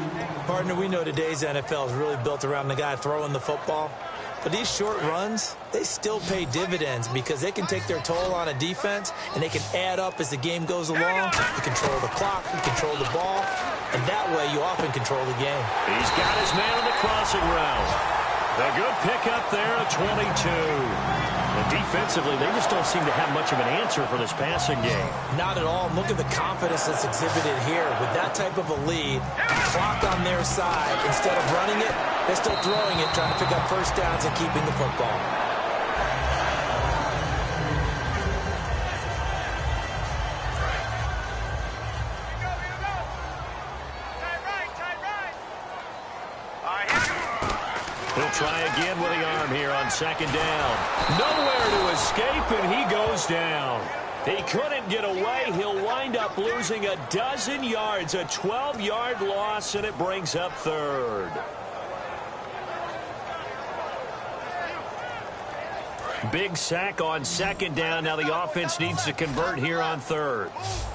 Partner, we know today's NFL is really built around the guy throwing the football. But these short runs, they still pay dividends because they can take their toll on a defense, and they can add up as the game goes along. You control the clock, you control the ball, and that way you often control the game. He's got his man on the crossing route. A good pickup there at 22. And defensively, they just don't seem to have much of an answer for this passing game. Not at all. Look at the confidence that's exhibited here. With that type of a lead, clock on their side, instead of running it, they're still throwing it, trying to pick up first downs and keeping the football. He'll try again with the arm here on second down. Nowhere to escape, and he goes down. He couldn't get away. He'll wind up losing a dozen yards, a 12-yard loss, and it brings up 3rd. Big sack on second down. Now the offense needs to convert here on 3rd.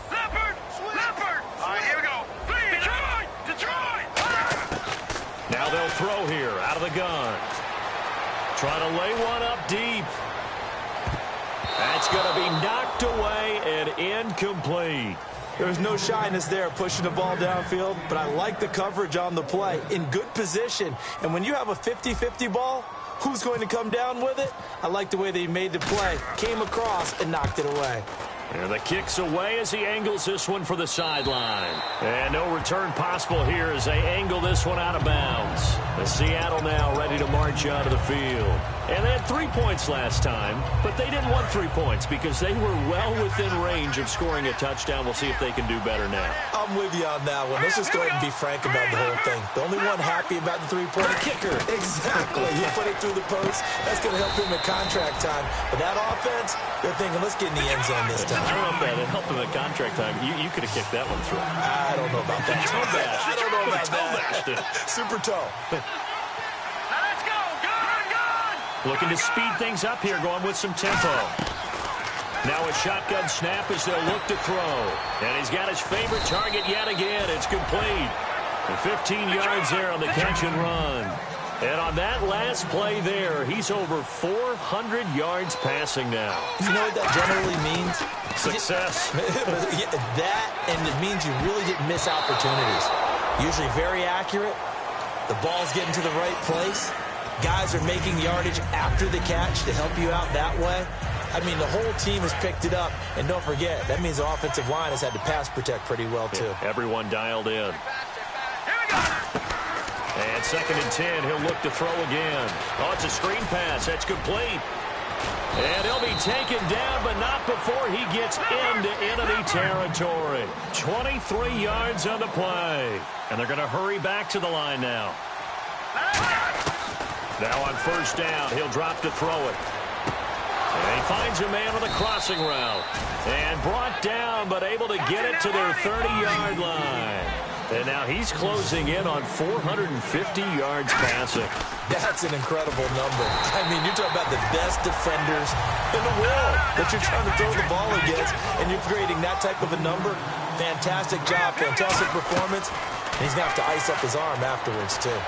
Leopard! Leopard! All right, here we go. Detroit! Detroit! Now they'll throw here out of the gun. Trying to lay one up deep. That's going to be knocked away and incomplete. There's no shyness there pushing the ball downfield, but I like the coverage on the play. In good position. And when you have a 50-50 ball, who's going to come down with it? I like the way they made the play. Came across and knocked it away. And the kick's away as he angles this one for the sideline. And no return possible here as they angle this one out of bounds. The Seattle now ready to march out of the field. And they had 3 points last time, but they didn't want 3 points because they were well within range of scoring a touchdown. We'll see if they can do better now. I'm with you on that one. Let's just go ahead and be frank about the whole thing. The only one happy about the three-point kicker. Exactly. You put it through the post. That's going to help him at contract time. But that offense, they're thinking, let's get in the end zone this time. I don't know if that helped him at contract time. You could have kicked that one through. I don't know about that. I don't know about that. Super toe. Let's go! Good! Looking to speed things up here, going with some tempo. Now a shotgun snap as they'll look to throw. And he's got his favorite target yet again. It's complete. And 15 yards there on the catch and run. And on that last play there, he's over 400 yards passing now. You know what that generally means? Success. That, and it means you really didn't miss opportunities. Usually very accurate. The ball's getting to the right place. Guys are making yardage after the catch to help you out that way. I mean, the whole team has picked it up. And don't forget, that means the offensive line has had to pass protect pretty well, too. Yeah, everyone dialed in. And 2nd and 10, he'll look to throw again. Oh, it's a screen pass. That's complete. And he'll be taken down, but not before he gets into enemy territory. 23 yards on the play. And they're going to hurry back to the line now. Now on 1st down, he'll drop to throw it. And he finds a man on the crossing route. And brought down, but able to get it to their 30-yard line. And now he's closing in on 450 yards passing. That's an incredible number. I mean, you're talking about the best defenders in the world that you're trying to throw the ball against, and you're creating that type of a number. Fantastic job, fantastic performance. And he's going to have to ice up his arm afterwards, too.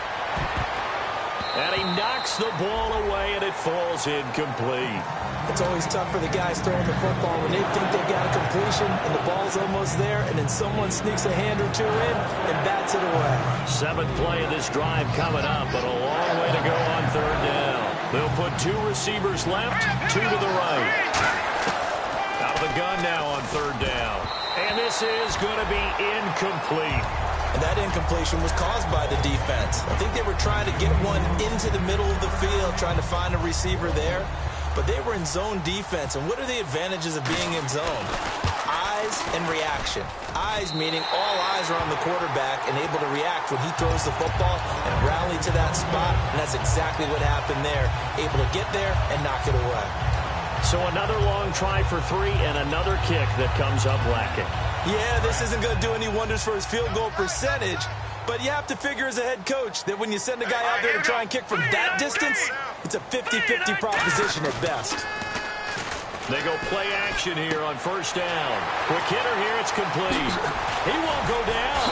And he knocks the ball away, and it falls incomplete. It's always tough for the guys throwing the football when they think they've got a completion and the ball's almost there, and then someone sneaks a hand or two in and bats it away. 7th play of this drive coming up, but a long way to go on 3rd down. They'll put 2 receivers left, 2 to the right. Out of the gun now on 3rd down. And this is going to be incomplete. And that incompletion was caused by the defense. I think they were trying to get one into the middle of the field, trying to find a receiver there. But they were in zone defense. And what are the advantages of being in zone? Eyes and reaction. Eyes meaning all eyes are on the quarterback and able to react when he throws the football and rally to that spot. And that's exactly what happened there. Able to get there and knock it away. So another long try for 3 and another kick that comes up lacking. Yeah, this isn't going to do any wonders for his field goal percentage, but you have to figure as a head coach that when you send a guy out there to try and kick from that distance, it's a 50-50 proposition at best. They go play action here on 1st down. Quick hitter here, it's complete. He won't go down.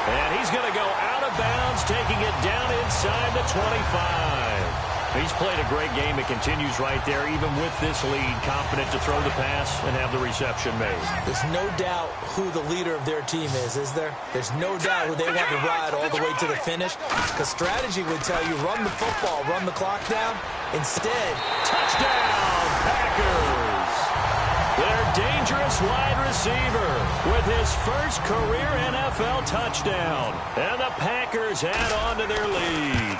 And he's going to go out of bounds, taking it down inside the 25. He's played a great game. It continues right there, even with this lead, confident to throw the pass and have the reception made. There's no doubt who the leader of their team is there? There's no doubt who they want to ride all the way to the finish, because strategy would tell you run the football, run the clock down. Instead, touchdown, Packers! Their dangerous wide receiver with his first career NFL touchdown. And the Packers add on to their lead.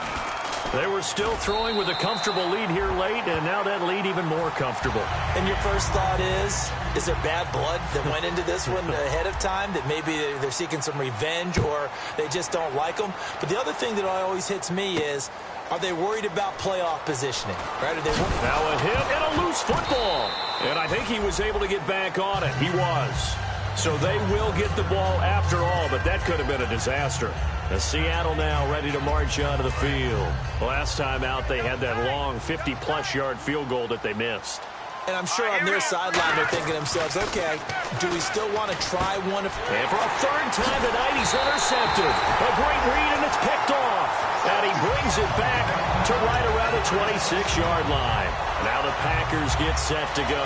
They were still throwing with a comfortable lead here late, and now that lead even more comfortable. And your first thought is there bad blood that went into this one ahead of time, that maybe they're seeking some revenge or they just don't like them? But the other thing that always hits me is, are they worried about playoff positioning? Right? Are they now a hit and a loose football. And I think he was able to get back on it. He was. So they will get the ball after all, but that could have been a disaster. As Seattle now ready to march onto the field. Last time out, they had that long 50-plus yard field goal that they missed. And I'm sure on their sideline they're thinking to themselves, okay, do we still want to try one? And for a 3rd time tonight, he's intercepted. A great read, and it's picked off. And he brings it back to right around the 26-yard line. Now the Packers get set to go.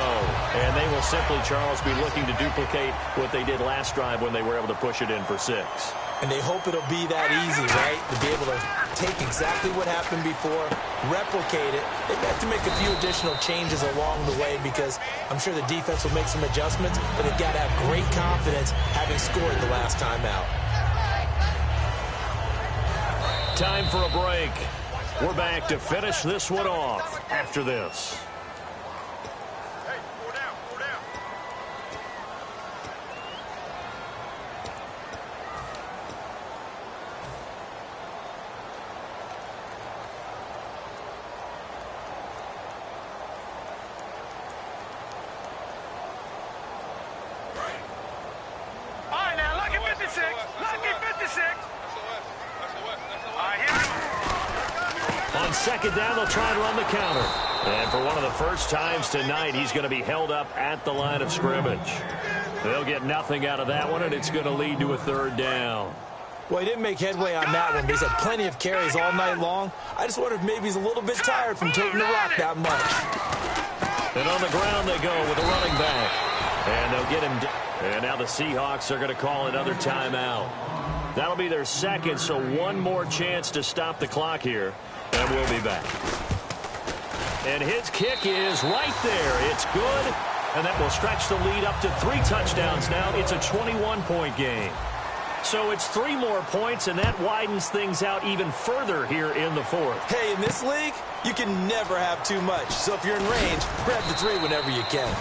And they will simply, Charles, be looking to duplicate what they did last drive when they were able to push it in for 6. And they hope it'll be that easy, right? To be able to take exactly what happened before, replicate it. They have to make a few additional changes along the way because I'm sure the defense will make some adjustments, but they've got to have great confidence having scored the last time out. Time for a break. We're back to finish this one off after this. On 2nd down, they'll try and run the counter. And for one of the first times tonight, he's going to be held up at the line of scrimmage. They'll get nothing out of that one, and it's going to lead to a 3rd down. Well, he didn't make headway on that one, but he's had plenty of carries all night long. I just wonder if maybe he's a little bit tired from toting the rock that much. And on the ground they go with a running back. And they'll get him. And now the Seahawks are going to call another timeout. That'll be their second, so one more chance to stop the clock here. And we'll be back. And his kick is right there. It's good. And that will stretch the lead up to 3 touchdowns now. It's a 21-point game. So it's 3 more points, and that widens things out even further here in the fourth. Hey, in this league, you can never have too much. So if you're in range, grab the 3 whenever you can.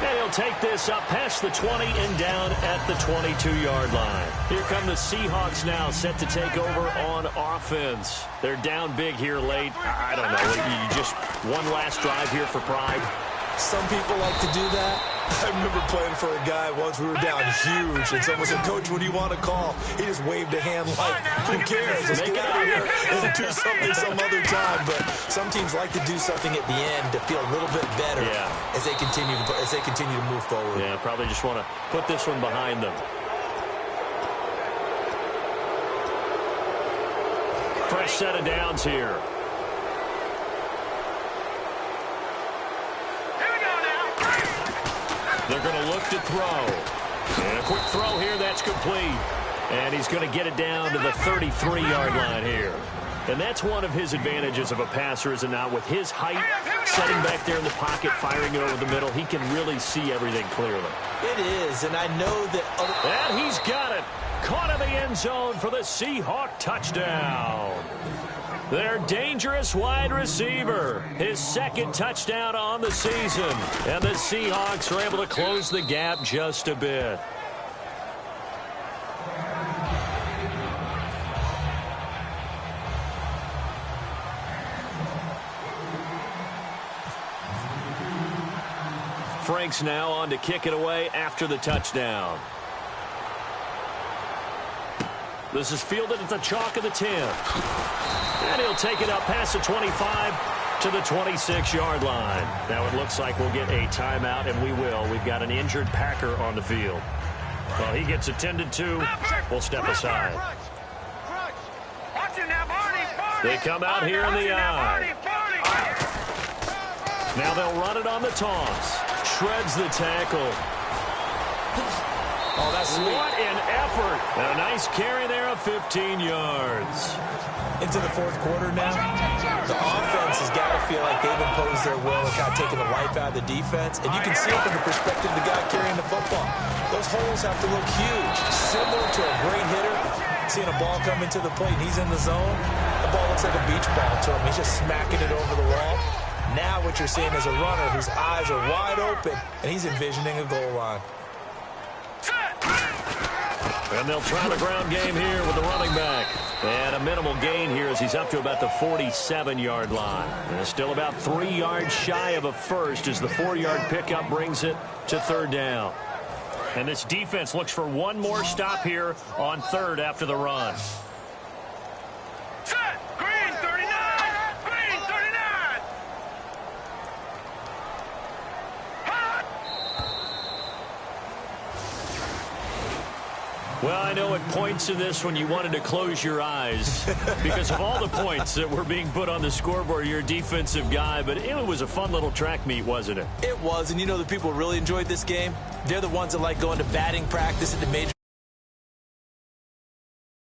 And he'll take this up past the 20 and down at the 22-yard line. Here come the Seahawks now, set to take over on offense. They're down big here late. I don't know. You just one last drive here for pride. Some people like to do that. I remember playing for a guy once. We were down huge, and someone said, "Coach, what do you want to call?" He just waved a hand like, "Who cares? Let's get out of here and do something some other time." But some teams like to do something at the end to feel a little bit better as they continue to move forward. Yeah, probably just want to put this one behind them. Fresh set of downs here. They're going to look to throw. And a quick throw here, that's complete. And he's going to get it down to the 33-yard line here. And that's one of his advantages of a passer, is it not? With his height, setting back there in the pocket, firing it over the middle, he can really see everything clearly. It is, and I know that... And he's got it. Caught in the end zone for the Seahawk touchdown. Their dangerous wide receiver, his second touchdown on the season. And the Seahawks are able to close the gap just a bit. Frank's now on to kick it away after the touchdown. This is fielded at the chalk of the 10. And he'll take it up past the 25 to the 26-yard line. Now it looks like we'll get a timeout, and we will. We've got an injured Packer on the field. Well, he gets attended to. We'll step aside. They come out here in the eye. Now they'll run it on the toss. Shreds the tackle. Oh, that's sweet. What an effort. And a nice carry there of 15 yards. Into the fourth quarter now. The offense has got to feel like they've imposed their will and got taken the life out of the defense. And you can see it from the perspective of the guy carrying the football. Those holes have to look huge. Similar to a great hitter. Seeing a ball come into the plate and he's in the zone. The ball looks like a beach ball to him. He's just smacking it over the wall. Now what you're seeing is a runner whose eyes are wide open, and he's envisioning a goal line. And they'll try the ground game here with the running back. And a minimal gain here as he's up to about the 47-yard line. And still about 3 yards shy of a first as the 4-yard pickup brings it to third down. And this defense looks for one more stop here on third after the run. Green 39! Green 39! Well, I know at points in this when you wanted to close your eyes because of all the points that were being put on the scoreboard. You're a defensive guy, but it was a fun little track meet, wasn't it? It was, and you know the people really enjoyed this game? They're the ones that like going to batting practice at the major